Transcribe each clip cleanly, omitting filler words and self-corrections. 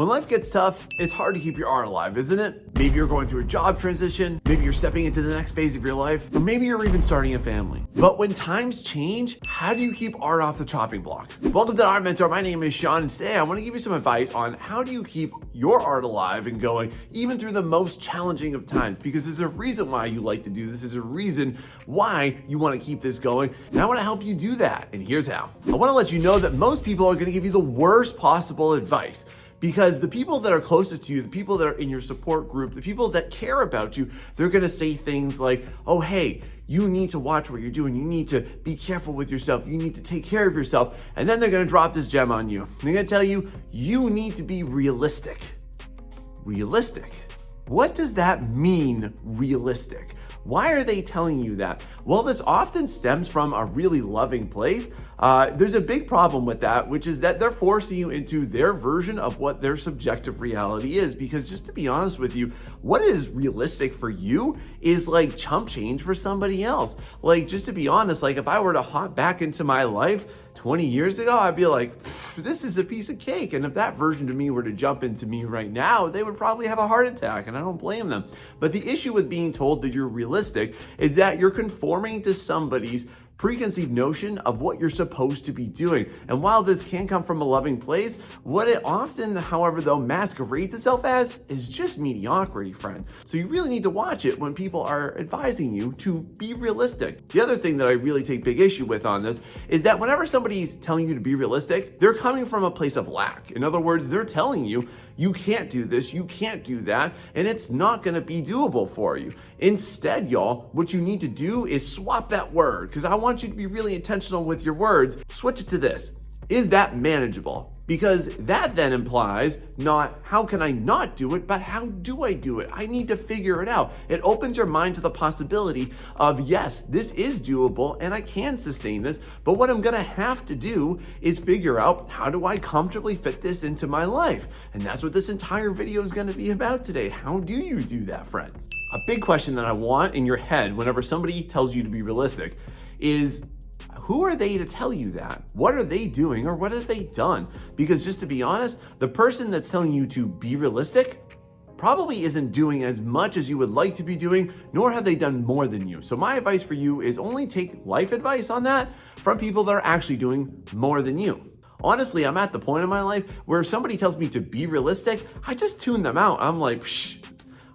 When life gets tough, it's hard to keep your art alive, isn't it? Maybe you're going through a job transition, maybe you're stepping into the next phase of your life, or maybe you're even starting a family. But when times change, how do you keep art off the chopping block? Welcome to Art Mentor. My name is Sean, and today I want to give you some advice on how do you keep your art alive and going even through the most challenging of times, because there's a reason why you like to do this. There's a reason why you want to keep this going, and I want to help you do that, and here's how. I want to let you know that most people are going to give you the worst possible advice. Because the people that are closest to you, the people that are in your support group, the people that care about you, they're gonna say things like, oh, hey, you need to watch what you're doing. You need to be careful with yourself. You need to take care of yourself. And then they're gonna drop this gem on you. They're gonna tell you, you need to be realistic. Realistic? What does that mean, realistic? Why are they telling you that? Well, this often stems from a really loving place. There's a big problem with that, which is that they're forcing you into their version of what their subjective reality is. Because just to be honest with you, what is realistic for you is like chump change for somebody else. Like, just to be honest, like if I were to hop back into my life 20 years ago, I'd be like, this is a piece of cake. And if that version of me were to jump into me right now, they would probably have a heart attack, and I don't blame them. But the issue with being told that you're realistic is that you're conforming to somebody's preconceived notion of what you're supposed to be doing. And while this can come from a loving place, what it often, however, though, masquerades itself as is just mediocrity, friend. So you really need to watch it when people are advising you to be realistic. The other thing that I really take big issue with on this is that whenever somebody's telling you to be realistic, they're coming from a place of lack. In other words, they're telling you, you can't do this, you can't do that, and it's not gonna be doable for you. Instead, y'all, what you need to do is swap that word, because I want you to be really intentional with your words. Switch it to this. Is that manageable? Because that then implies not how can I not do it, but how do I do it? I need to figure it out. It opens your mind to the possibility of, yes, this is doable and I can sustain this, but what I'm gonna have to do is figure out how do I comfortably fit this into my life? And that's what this entire video is gonna be about today. How do you do that, friend? A big question that I want in your head whenever somebody tells you to be realistic is, who are they to tell you that? What are they doing, or what have they done? Because just to be honest, the person that's telling you to be realistic probably isn't doing as much as you would like to be doing, nor have they done more than you. So my advice for you is only take life advice on that from people that are actually doing more than you. Honestly, I'm at the point in my life where if somebody tells me to be realistic, I just tune them out. I'm like, psh,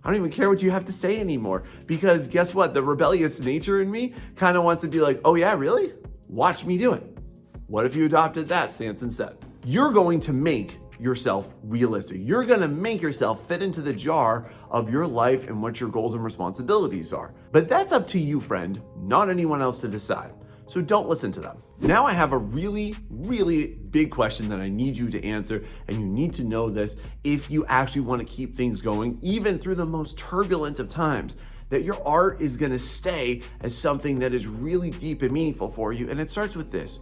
I don't even care what you have to say anymore. Because guess what? The rebellious nature in me kind of wants to be like, oh yeah, really? Watch me do it. What if you adopted that stance instead? You're going to make yourself realistic. You're going to make yourself fit into the jar of your life and what your goals and responsibilities are. But that's up to you, friend, not anyone else to decide. So don't listen to them. Now I have a really, really big question that I need you to answer, and you need to know this if you actually want to keep things going, even through the most turbulent of times, that your art is gonna stay as something that is really deep and meaningful for you. And it starts with this.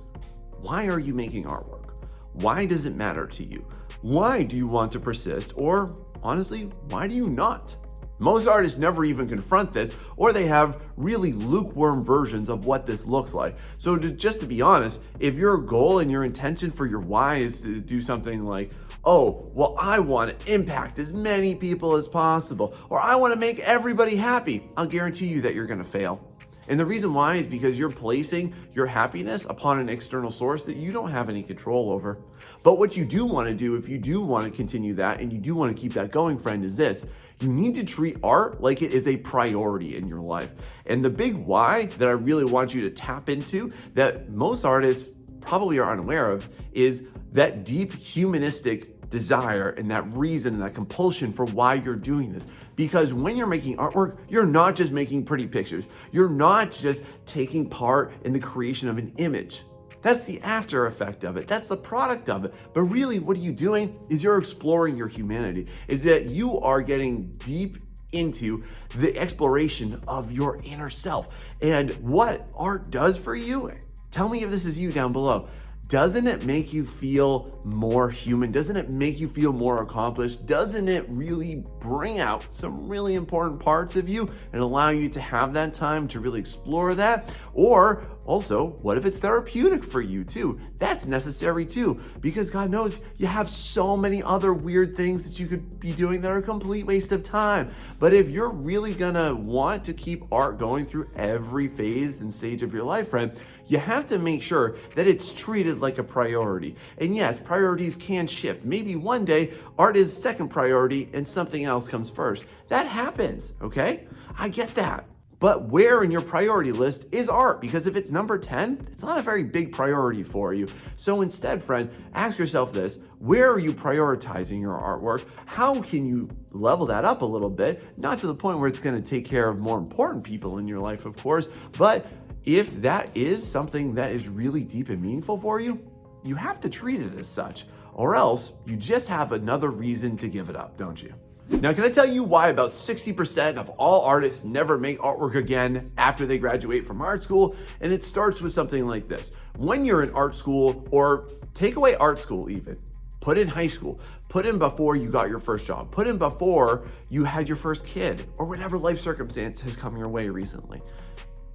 Why are you making artwork? Why does it matter to you? Why do you want to persist? Or honestly, why do you not? Most artists never even confront this, or they have really lukewarm versions of what this looks like. So just to be honest, if your goal and your intention for your why is to do something like, oh, well, I want to impact as many people as possible, or I want to make everybody happy, I'll guarantee you that you're going to fail. And the reason why is because you're placing your happiness upon an external source that you don't have any control over. But what you do want to do, if you do want to continue that and you do want to keep that going, friend, is this. You need to treat art like it is a priority in your life. And the big why that I really want you to tap into, that most artists probably are unaware of, is that deep humanistic desire and that reason and that compulsion for why you're doing this. Because when you're making artwork, you're not just making pretty pictures. You're not just taking part in the creation of an image. That's the after effect of it. That's the product of it. But really, what are you doing is you're exploring your humanity, is that you are getting deep into the exploration of your inner self. And what art does for you, tell me if this is you down below. Doesn't it make you feel more human? Doesn't it make you feel more accomplished? Doesn't it really bring out some really important parts of you and allow you to have that time to really explore that? Or Also, what if it's therapeutic for you too? That's necessary too, because God knows you have so many other weird things that you could be doing that are a complete waste of time. But if you're really gonna want to keep art going through every phase and stage of your life, friend, you have to make sure that it's treated like a priority. And yes, priorities can shift. Maybe one day art is second priority and something else comes first. That happens, okay? I get that. But where in your priority list is art? Because if it's number 10, it's not a very big priority for you. So instead, friend, ask yourself this: where are you prioritizing your artwork? How can you level that up a little bit? Not to the point where it's going to take care of more important people in your life, of course, but if that is something that is really deep and meaningful for you, you have to treat it as such, or else you just have another reason to give it up, don't you? Now, can I tell you why about 60% of all artists never make artwork again after they graduate from art school? And it starts with something like this. When you're in art school, or take away art school even, put in high school, put in before you got your first job, put in before you had your first kid, or whatever life circumstance has come your way recently.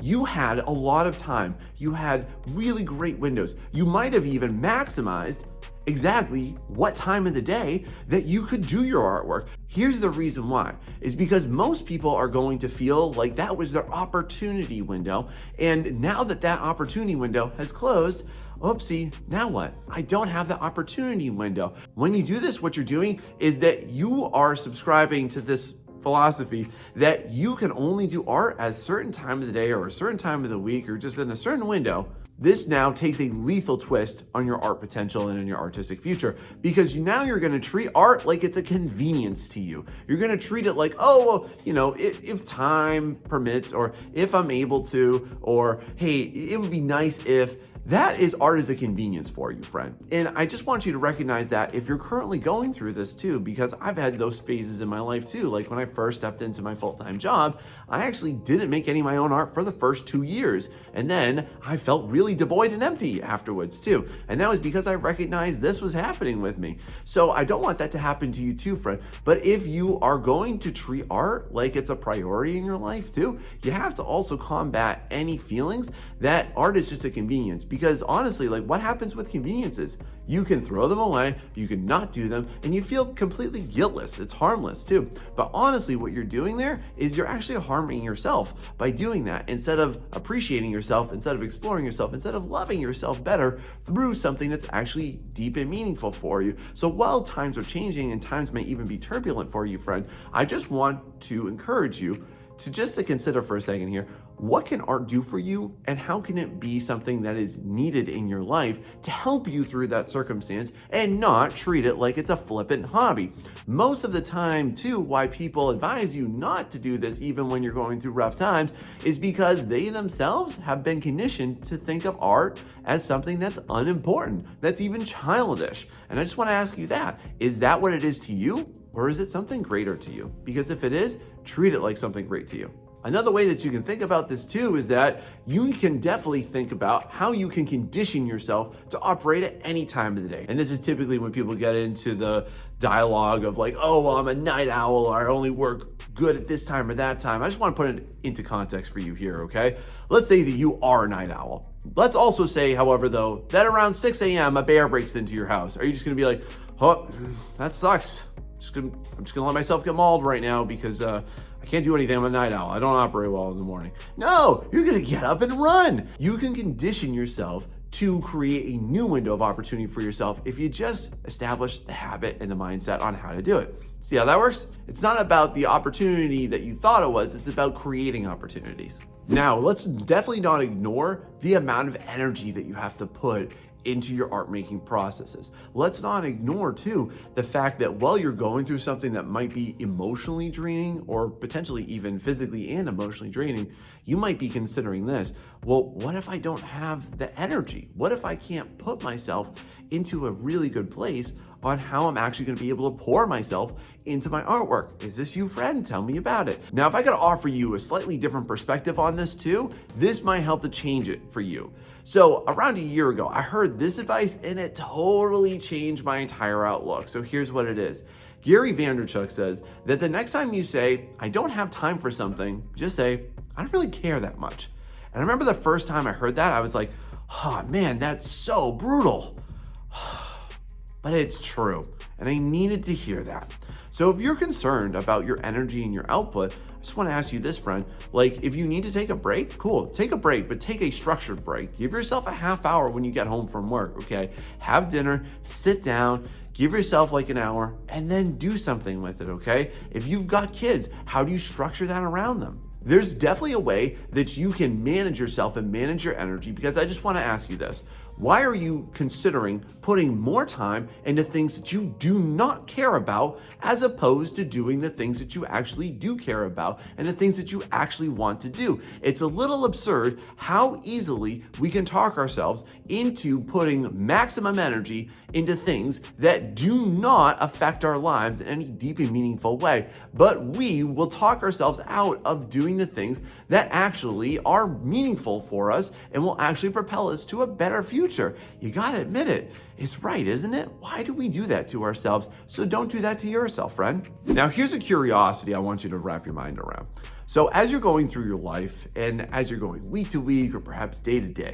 You had a lot of time. You had really great windows. You might have even maximized exactly what time of the day that you could do your artwork. Here's the reason why, is because most people are going to feel like that was their opportunity window. And now that that opportunity window has closed, oopsie, now what? I don't have the opportunity window. When you do this, what you're doing is that you are subscribing to this philosophy that you can only do art at a certain time of the day or a certain time of the week or just in a certain window. This now takes a lethal twist on your art potential and in your artistic future, because now you're going to treat art like it's a convenience to you. You're going to treat it like, oh, well, you know, if time permits, or if I'm able to, or hey, it would be nice if. That is art as a convenience for you, friend. And I just want you to recognize that if you're currently going through this too, because I've had those phases in my life too. Like when I first stepped into my full-time job, I actually didn't make any of my own art for the first 2 years. And then I felt really devoid and empty afterwards too. And that was because I recognized this was happening with me. So I don't want that to happen to you too, friend. But if you are going to treat art like it's a priority in your life too, you have to also combat any feelings that art is just a convenience. Because honestly, like, what happens with conveniences? You can throw them away, you can not do them, and you feel completely guiltless. It's harmless too. But honestly, what you're doing there is you're actually harming yourself by doing that, instead of appreciating yourself, instead of exploring yourself, instead of loving yourself better through something that's actually deep and meaningful for you. So while times are changing and times may even be turbulent for you, friend, I just want to encourage you to consider for a second here, what can art do for you, and how can it be something that is needed in your life to help you through that circumstance, and not treat it like it's a flippant hobby. Most of the time too, why people advise you not to do this even when you're going through rough times, is because they themselves have been conditioned to think of art as something that's unimportant, that's even childish. And I just want to ask you that, is that what it is to you, or is it something greater to you? Because if it is, treat it like something great to you. Another way that you can think about this too is that you can definitely think about how you can condition yourself to operate at any time of the day. And this is typically when people get into the dialogue of like, oh, well, I'm a night owl, or I only work good at this time or that time. I just want to put it into context for you here, okay? Let's say that you are a night owl. Let's also say, however, though, that around 6 a.m. a bear breaks into your house. Are you just going to be like, oh, that sucks. I'm just gonna let myself get mauled right now because I can't do anything. I'm a night owl. I don't operate well in the morning. No, you're gonna get up and run. You can condition yourself to create a new window of opportunity for yourself if you just establish the habit and the mindset on how to do it. See how that works? It's not about the opportunity that you thought it was, it's about creating opportunities. Now, let's definitely not ignore the amount of energy that you have to put into your art making processes. Let's not ignore too the fact that while you're going through something that might be emotionally draining, or potentially even physically and emotionally draining, you might be considering this. Well, what if I don't have the energy? What if I can't put myself into a really good place on how I'm actually going to be able to pour myself into my artwork? Is this you, friend? Tell me about it. Now, if I could offer you a slightly different perspective on this too, this might help to change it for you. So around a year ago, I heard this advice and it totally changed my entire outlook. So here's what it is. Gary Vaynerchuk says that the next time you say, I don't have time for something, just say, I don't really care that much. And And I remember the first time I heard that, I was like, oh man, that's so brutal. But it's true, and I needed to hear that. So if you're concerned about your energy and your output, I just want to ask you this, friend. Like, if you need to take a break, cool, take a break, but take a structured break. Give yourself a half hour when you get home from work, okay? Have dinner, sit down, give yourself like an hour, and then do something with it, okay? If you've got kids, how do you structure that around them? There's definitely a way that you can manage yourself and manage your energy, because I just want to ask you this. Why are you considering putting more time into things that you do not care about, as opposed to doing the things that you actually do care about and the things that you actually want to do? It's a little absurd how easily we can talk ourselves into putting maximum energy into things that do not affect our lives in any deep and meaningful way. But we will talk ourselves out of doing the things that actually are meaningful for us and will actually propel us to a better future. You gotta admit it. It's right, isn't it? Why do we do that to ourselves? So don't do that to yourself, friend. Now, here's a curiosity I want you to wrap your mind around. So as you're going through your life, and as you're going week to week or perhaps day to day,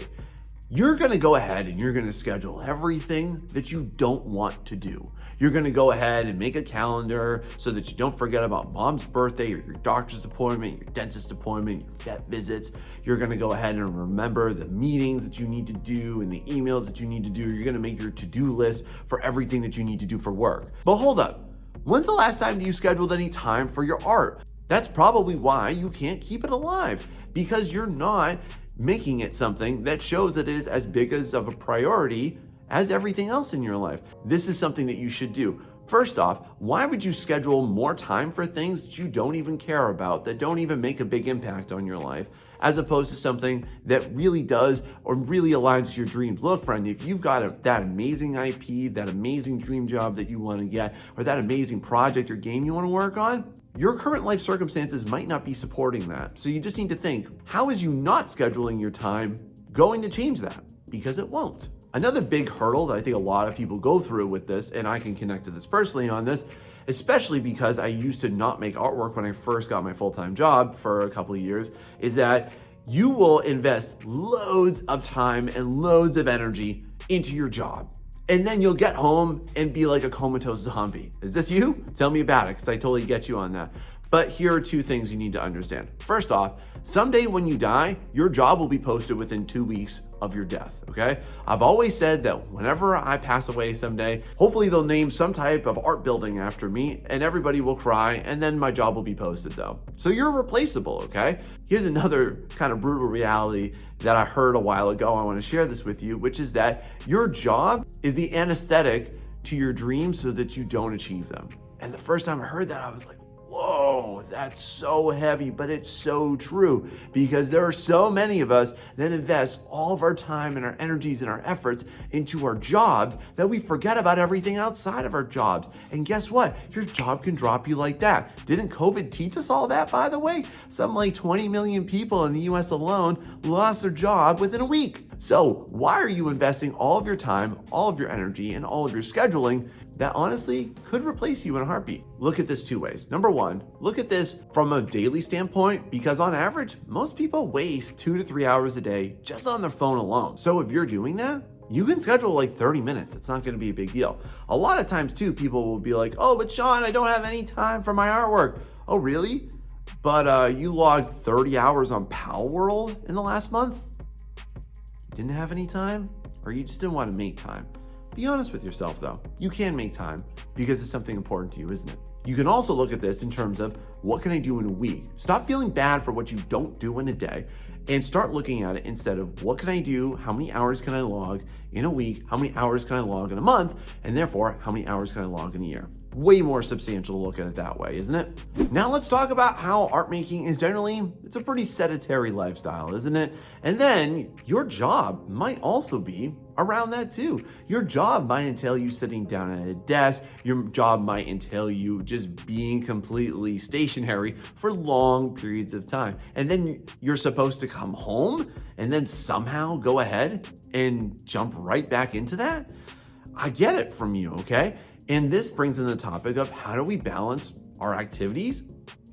you're gonna go ahead and you're gonna schedule everything that you don't want to do. You're gonna go ahead and make a calendar so that you don't forget about mom's birthday or your doctor's appointment, your dentist appointment, your vet visits. You're gonna go ahead and remember the meetings that you need to do and the emails that you need to do. You're gonna make your to-do list for everything that you need to do for work. But hold up, when's the last time that you scheduled any time for your art? That's probably why you can't keep it alive, because you're not making it something that shows that it is as big as of a priority as everything else in your life. This is something that you should do. First off, why would you schedule more time for things that you don't even care about, that don't even make a big impact on your life, as opposed to something that really does or really aligns to your dreams? Look, friend, if you've got that amazing IP, that amazing dream job that you want to get, or that amazing project or game you want to work on, your current life circumstances might not be supporting that. So you just need to think, how is you not scheduling your time going to change that? Because it won't. Another big hurdle that I think a lot of people go through with this, and I can connect to this personally on this, especially because I used to not make artwork when I first got my full-time job for a couple of years, is that you will invest loads of time and loads of energy into your job. And then you'll get home and be like a comatose zombie. Is this you? Tell me about it, because I totally get you on that. But here are two things you need to understand. First off, someday when you die, your job will be posted within 2 weeks of your death, okay? I've always said that whenever I pass away someday, hopefully they'll name some type of art building after me and everybody will cry, and then my job will be posted though. So you're replaceable, okay? Here's another kind of brutal reality that I heard a while ago. I want to share this with you, which is that your job is the anesthetic to your dreams so that you don't achieve them. And the first time I heard that, I was like, whoa, that's so heavy, but it's so true, because there are so many of us that invest all of our time and our energies and our efforts into our jobs that we forget about everything outside of our jobs. And guess what? Your job can drop you like that. Didn't COVID teach us all that, by the way? Some like 20 million people in the US alone lost their job within a week. So why are you investing all of your time, all of your energy, and all of your scheduling that honestly could replace you in a heartbeat? Look at this two ways. Number one, look at this from a daily standpoint, because on average, most people waste 2 to 3 hours a day just on their phone alone. So if you're doing that, you can schedule like 30 minutes. It's not gonna be a big deal. A lot of times too, people will be like, oh, but Sean, I don't have any time for my artwork. Oh, really? But you logged 30 hours on Pal World in the last month? You didn't have any time? Or you just didn't want to make time? Be honest with yourself though. You can make time because it's something important to you, isn't it? You can also look at this in terms of, what can I do in a week? Stop feeling bad for what you don't do in a day and start looking at it instead of, what can I do? How many hours can I log in a week? How many hours can I log in a month? And therefore, how many hours can I log in a year? Way more substantial to look at it that way, isn't it? Now let's talk about how art making is generally, it's a pretty sedentary lifestyle, isn't it? And then your job might also be around that too. Your job might entail you sitting down at a desk. Your job might entail you just being completely stationary for long periods of time. And then you're supposed to come home and then somehow go ahead and jump right back into that? I get it from you, okay? And this brings in the topic of, how do we balance our activities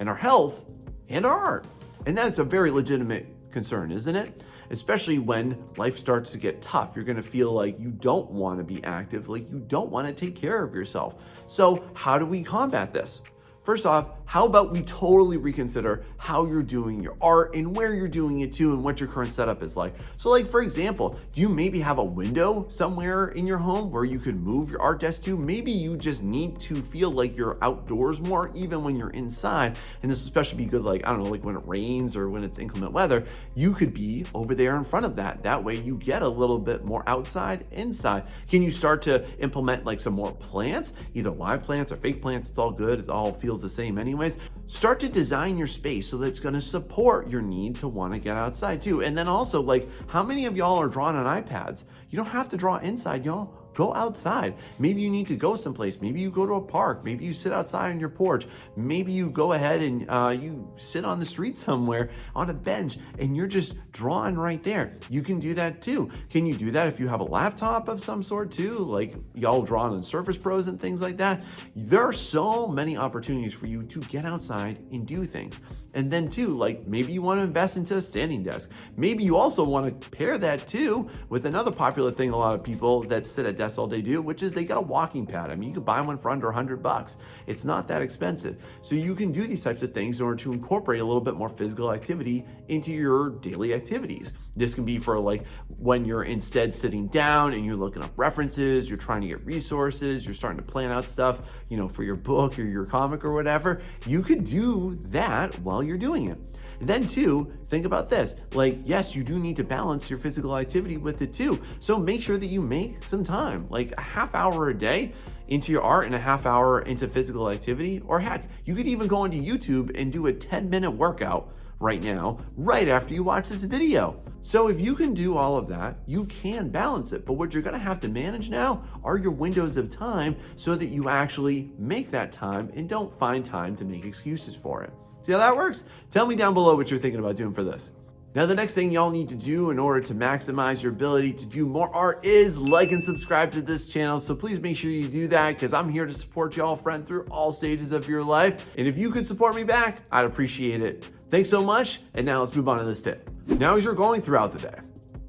and our health and our art? And that's a very legitimate concern, isn't it? Especially when life starts to get tough. You're gonna feel like you don't wanna be active, like you don't wanna take care of yourself. So how do we combat this? First off, how about we totally reconsider how you're doing your art and where you're doing it to and what your current setup is like. So like, for example, do you maybe have a window somewhere in your home where you could move your art desk to? Maybe you just need to feel like you're outdoors more even when you're inside. And this especially be good, like, I don't know, like when it rains or when it's inclement weather, you could be over there in front of that. That way you get a little bit more outside, inside. Can you start to implement like some more plants, either live plants or fake plants? It's all good. It all feels the same anyways. Start to design your space so that it's going to support your need to want to get outside too. And then also, like, how many of y'all are drawing on iPads? You don't have to draw inside, y'all. Go outside. Maybe you need to go someplace. Maybe you go to a park. Maybe you sit outside on your porch. Maybe you go ahead and you sit on the street somewhere on a bench and you're just drawing right there. You can do that too. Can you do that if you have a laptop of some sort too? Like y'all drawing on Surface Pros and things like that. There are so many opportunities for you to get outside and do things. And then too, like maybe you want to invest into a standing desk. Maybe you also want to pair that too with another popular thing a lot of people that sit at desks all day do, which is they got a walking pad. I mean, you could buy one for under $100. It's not that expensive. So you can do these types of things in order to incorporate a little bit more physical activity into your daily activities. This can be for like when you're instead sitting down and you're looking up references, you're trying to get resources, you're starting to plan out stuff, you know, for your book or your comic or whatever. You could do that while you're doing it. And then too, think about this, like, yes, you do need to balance your physical activity with it too. So make sure that you make some time, like a half hour a day into your art and a half hour into physical activity. Or heck, you could even go into YouTube and do a 10-minute workout right now, right after you watch this video. So if you can do all of that, you can balance it. But what you're gonna have to manage now are your windows of time so that you actually make that time and don't find time to make excuses for it. See how that works? Tell me down below what you're thinking about doing for this. Now, the next thing y'all need to do in order to maximize your ability to do more art is like and subscribe to this channel. So please make sure you do that because I'm here to support y'all, friend, through all stages of your life. And if you could support me back, I'd appreciate it. Thanks so much. And now let's move on to this tip. Now, as you're going throughout the day,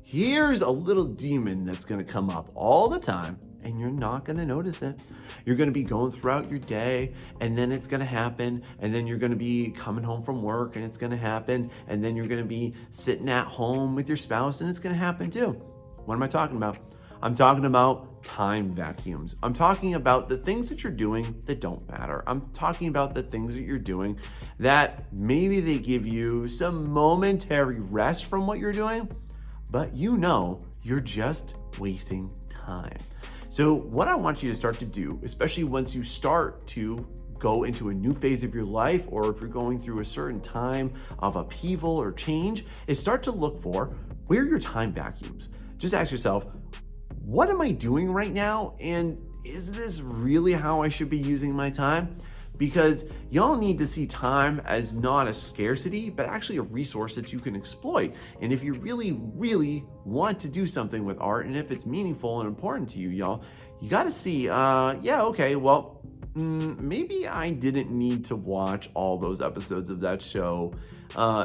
here's a little demon that's going to come up all the time and you're not going to notice it. You're going to be going throughout your day and then it's going to happen. And then you're going to be coming home from work and it's going to happen. And then you're going to be sitting at home with your spouse and it's going to happen too. What am I talking about? I'm talking about time vacuums. I'm talking about the things that you're doing that don't matter. I'm talking about the things that you're doing that maybe they give you some momentary rest from what you're doing, but you know you're just wasting time. So what I want you to start to do, especially once you start to go into a new phase of your life, or if you're going through a certain time of upheaval or change, is start to look for where are your time vacuums. Just ask yourself, what am I doing right now? And is this really how I should be using my time? Because y'all need to see time as not a scarcity, but actually a resource that you can exploit. And if you really, really want to do something with art, and if it's meaningful and important to you, y'all, you got to see, maybe I didn't need to watch all those episodes of that show.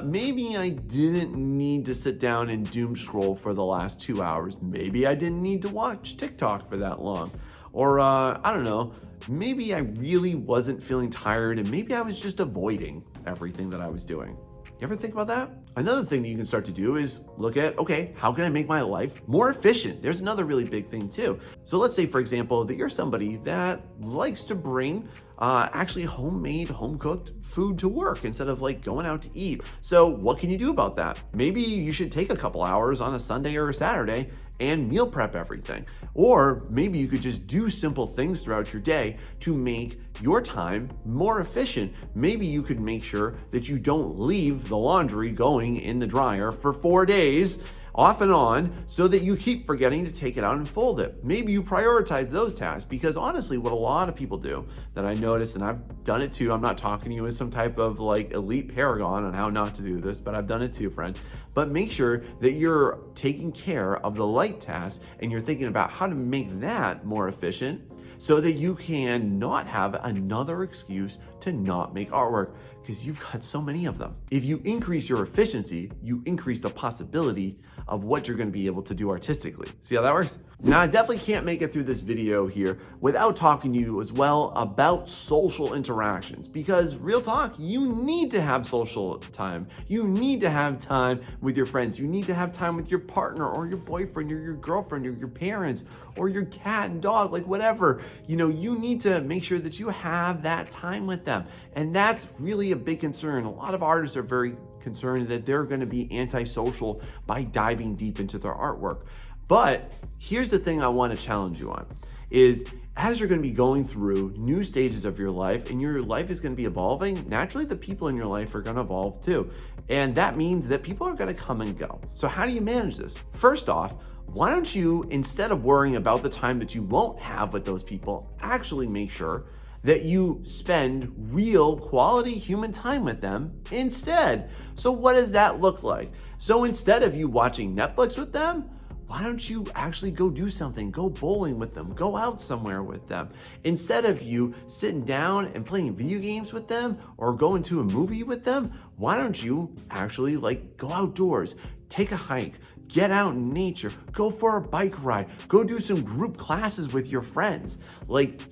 Maybe I didn't need to sit down and doom scroll for the last 2 hours. Maybe I didn't need to watch TikTok for that long. Or I don't know, maybe I really wasn't feeling tired and maybe I was just avoiding everything that I was doing. You ever think about that? Another thing that you can start to do is look at, okay, how can I make my life more efficient? There's another really big thing too. So let's say, for example, that you're somebody that likes to bring actually homemade, home-cooked food to work instead of like going out to eat. So what can you do about that? Maybe you should take a couple hours on a Sunday or a Saturday and meal prep everything. Or maybe you could just do simple things throughout your day to make your time more efficient. Maybe you could make sure that you don't leave the laundry going in the dryer for 4 days off and on so that you keep forgetting to take it out and fold it. Maybe you prioritize those tasks, because honestly, what a lot of people do that I noticed, and I've done it too, I'm not talking to you as some type of like elite paragon on how not to do this, but I've done it too, friend. But make sure that you're taking care of the light tasks and you're thinking about how to make that more efficient. so that you can not have another excuse to not make artwork, because you've got so many of them. If you increase your efficiency, you increase the possibility of what you're going to be able to do artistically. See how that works? Now, I definitely can't make it through this video here without talking to you as well about social interactions, because real talk, you need to have social time. You need to have time with your friends. You need to have time with your partner or your boyfriend or your girlfriend or your parents or your cat and dog, like whatever. You need to make sure that you have that time with them. And that's really a big concern. A lot of artists are very concerned that they're going to be antisocial by diving deep into their artwork. But here's the thing I want to challenge you on is, as you're going to be going through new stages of your life and your life is going to be evolving, naturally the people in your life are going to evolve too. And that means that people are going to come and go. So how do you manage this? First off, why don't you, instead of worrying about the time that you won't have with those people, actually make sure that you spend real quality human time with them instead. So what does that look like? So instead of you watching Netflix with them, why don't you actually go do something? Go bowling with them, go out somewhere with them. Instead of you sitting down and playing video games with them or going to a movie with them, why don't you actually go outdoors, take a hike, get out in nature, go for a bike ride, go do some group classes with your friends,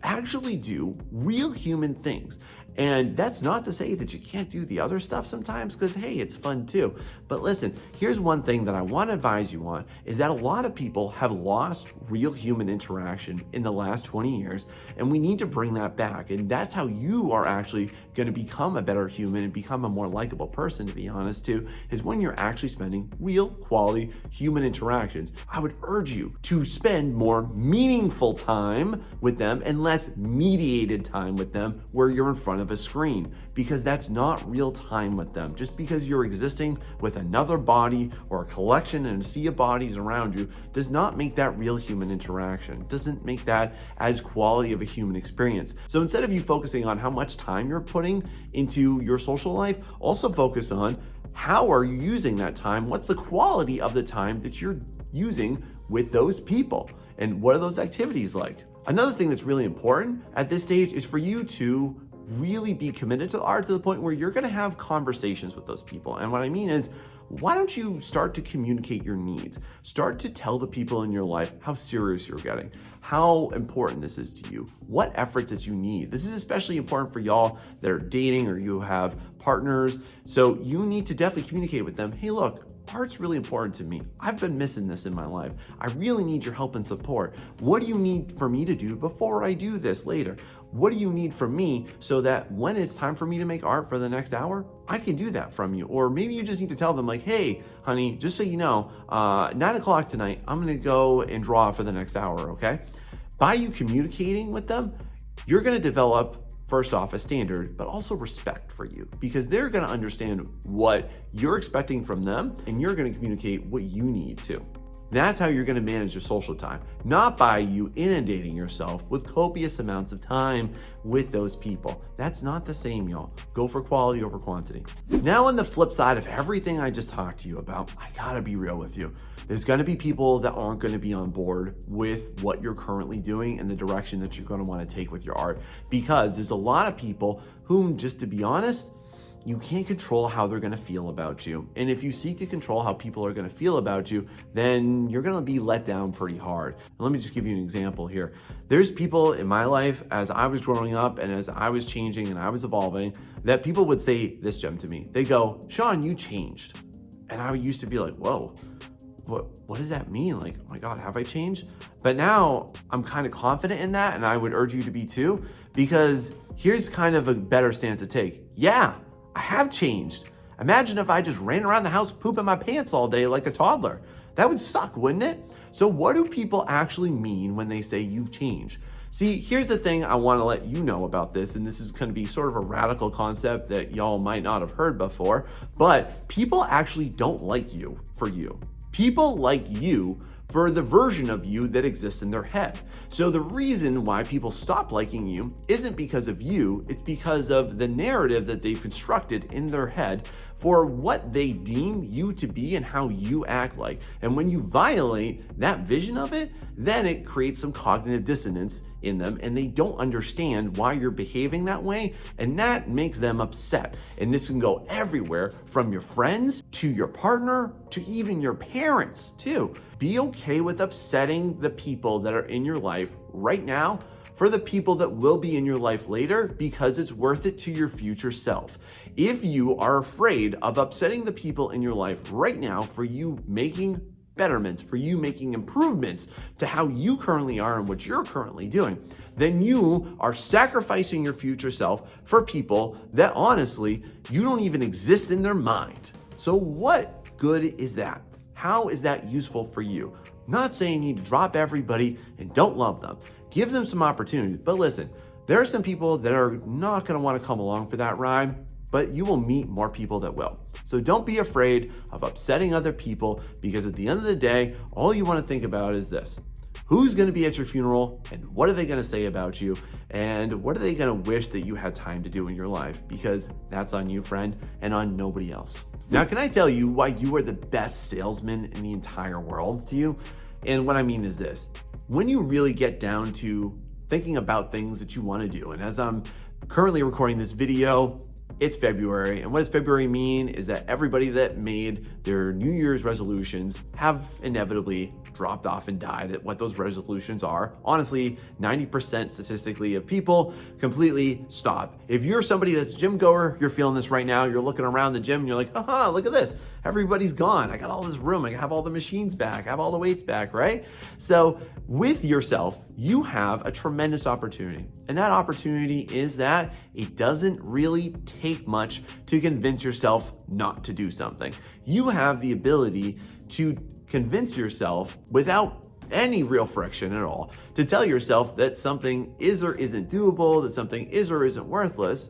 actually do real human things. And that's not to say that you can't do the other stuff sometimes, because hey, it's fun too. But listen, here's one thing that I want to advise you on, is that a lot of people have lost real human interaction in the last 20 years, and we need to bring that back. And that's how you are actually going to become a better human and become a more likable person, to be honest too, is when you're actually spending real quality human interactions. I would urge you to spend more meaningful time with them and less mediated time with them where you're in front of a screen, because that's not real time with them. Just because you're existing with another body or a collection and a sea of bodies around you does not make that real human interaction. It doesn't make that as quality of a human experience. So instead of you focusing on how much time you're putting into your social life, also focus on how are you using that time? What's the quality of the time that you're using with those people? And what are those activities like? Another thing that's really important at this stage is for you to really be committed to art to the point where you're going to have conversations with those people. And what I mean is, why don't you start to communicate your needs? Start to tell the people in your life how serious you're getting, how important this is to you, what efforts that you need. This is especially important for y'all that are dating or you have partners. So you need to definitely communicate with them. Hey, look, art's really important to me. I've been missing this in my life. I really need your help and support. What do you need for me to do before I do this later? What do you need from me so that when it's time for me to make art for the next hour, I can do that from you? Or maybe you just need to tell them hey, honey, just so you know, 9 o'clock tonight, I'm gonna go and draw for the next hour, okay? By you communicating with them, you're gonna develop, first off, a standard, but also respect for you, because they're gonna understand what you're expecting from them and you're gonna communicate what you need to. That's how you're going to manage your social time, not by you inundating yourself with copious amounts of time with those people. That's not the same, y'all. Go for quality over quantity. Now, on the flip side of everything I just talked to you about, I gotta be real with you. There's going to be people that aren't going to be on board with what you're currently doing and the direction that you're going to want to take with your art, because there's a lot of people whom, just to be honest, you can't control how they're gonna feel about you. And if you seek to control how people are gonna feel about you, then you're gonna be let down pretty hard. And let me just give you an example here. There's people in my life, as I was growing up and as I was changing and I was evolving, that people would say this, Jem, to me. They go, Sean, you changed. And I used to be like, whoa, what does that mean? Oh my God, have I changed? But now I'm kind of confident in that, and I would urge you to be too, because here's kind of a better stance to take. Yeah, I have changed. Imagine if I just ran around the house pooping my pants all day like a toddler. That would suck, wouldn't it? So what do people actually mean when they say you've changed? See, here's the thing I want to let you know about this, and this is going to be sort of a radical concept that y'all might not have heard before, but people actually don't like you for you. People like you for the version of you that exists in their head. So the reason why people stop liking you isn't because of you, it's because of the narrative that they've constructed in their head for what they deem you to be and how you act like. And when you violate that vision of it, then it creates some cognitive dissonance in them and they don't understand why you're behaving that way, and that makes them upset. And this can go everywhere from your friends to your partner to even your parents too. Be okay with upsetting the people that are in your life right now for the people that will be in your life later, because it's worth it to your future self. If you are afraid of upsetting the people in your life right now for you making betterments, for you making improvements to how you currently are and what you're currently doing, then you are sacrificing your future self for people that honestly, you don't even exist in their mind. So what good is that? How is that useful for you? Not saying you need to drop everybody and don't love them. Give them some opportunities. But listen, there are some people that are not going to want to come along for that ride, but you will meet more people that will. So don't be afraid of upsetting other people, because at the end of the day, all you want to think about is this: who's going to be at your funeral and what are they going to say about you, and what are they going to wish that you had time to do in your life? Because that's on you, friend, and on nobody else. Now, can I tell you why you are the best salesman in the entire world to you? And what I mean is this: when you really get down to thinking about things that you want to do, and as I'm currently recording this video, it's February, and what does February mean is that everybody that made their New Year's resolutions have inevitably dropped off and died at what those resolutions are. Honestly, 90% statistically of people completely stop. If you're somebody that's a gym goer, you're feeling this right now. You're looking around the gym and you're like, aha, look at this. Everybody's gone. I got all this room. I have all the machines back. I have all the weights back, right? So with yourself, you have a tremendous opportunity. And that opportunity is that it doesn't really take much to convince yourself not to do something. You have the ability to convince yourself without any real friction at all, to tell yourself that something is or isn't doable, that something is or isn't worthless.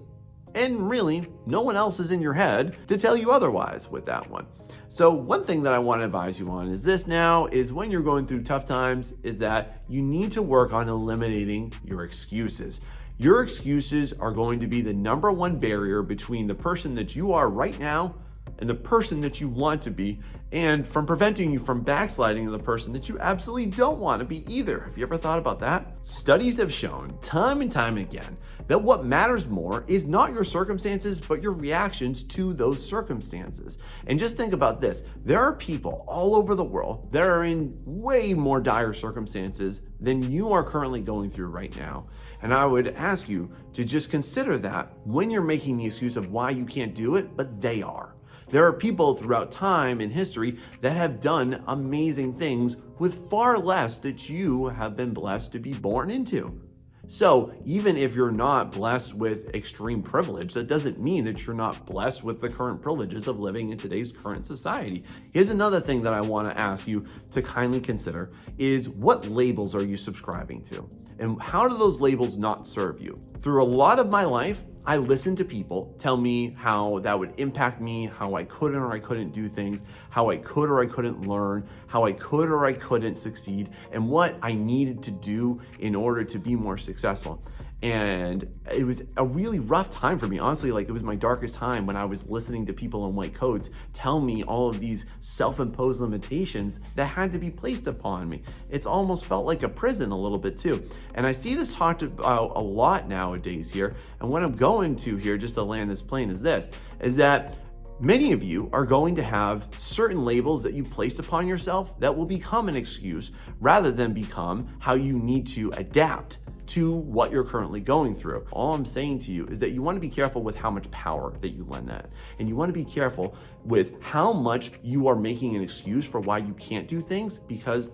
And really, no one else is in your head to tell you otherwise with that one. So one thing that I want to advise you on is this now, is when you're going through tough times, is that you need to work on eliminating your excuses. Your excuses are going to be the number one barrier between the person that you are right now and the person that you want to be, and from preventing you from backsliding to the person that you absolutely don't want to be either. Have you ever thought about that? Studies have shown time and time again that what matters more is not your circumstances, but your reactions to those circumstances. And just think about this. There are people all over the world that are in way more dire circumstances than you are currently going through right now. And I would ask you to just consider that when you're making the excuse of why you can't do it, but they are. There are people throughout time and history that have done amazing things with far less that you have been blessed to be born into. So even if you're not blessed with extreme privilege, that doesn't mean that you're not blessed with the current privileges of living in today's current society. Here's another thing that I want to ask you to kindly consider is, what labels are you subscribing to? And how do those labels not serve you? Through a lot of my life, I listened to people tell me how that would impact me, how I could or I couldn't do things, how I could or I couldn't learn, how I could or I couldn't succeed, and what I needed to do in order to be more successful. And it was a really rough time for me. Honestly, like, it was my darkest time when I was listening to people in white coats tell me all of these self-imposed limitations that had to be placed upon me. It's almost felt like a prison a little bit too. And I see this talked about a lot nowadays here. And what I'm going to here, just to land this plane, is this, is that many of you are going to have certain labels that you place upon yourself that will become an excuse rather than become how you need to adapt to what you're currently going through. All I'm saying to you is that you want to be careful with how much power that you lend that. And you want to be careful with how much you are making an excuse for why you can't do things, because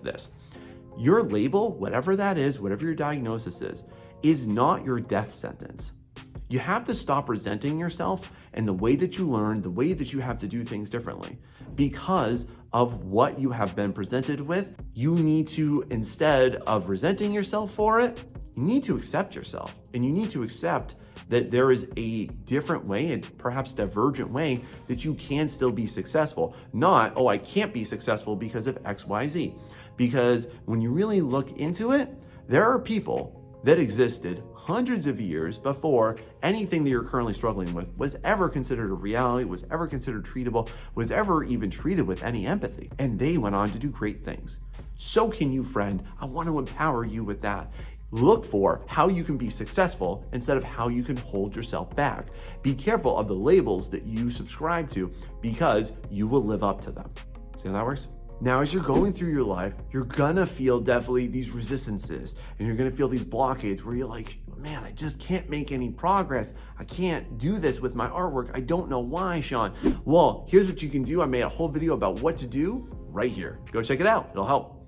your label, whatever that is, whatever your diagnosis is not your death sentence. You have to stop resenting yourself and the way that you learn, the way that you have to do things differently because of what you have been presented with. You need to, instead of resenting yourself for it, you need to accept yourself, and you need to accept that there is a different way and perhaps divergent way that you can still be successful. Not, oh, I can't be successful because of X, Y, Z. Because when you really look into it, there are people that existed hundreds of years before anything that you're currently struggling with was ever considered a reality, was ever considered treatable, was ever even treated with any empathy. And they went on to do great things. So can you, friend. I want to empower you with that. Look for how you can be successful instead of how you can hold yourself back. Be careful of the labels that you subscribe to because you will live up to them. See how that works? Now, as you're going through your life, you're gonna feel definitely these resistances and you're gonna feel these blockades where you're like, man, I just can't make any progress. I can't do this with my artwork. I don't know why, Sean. Well, here's what you can do. I made a whole video about what to do right here. Go check it out. It'll help.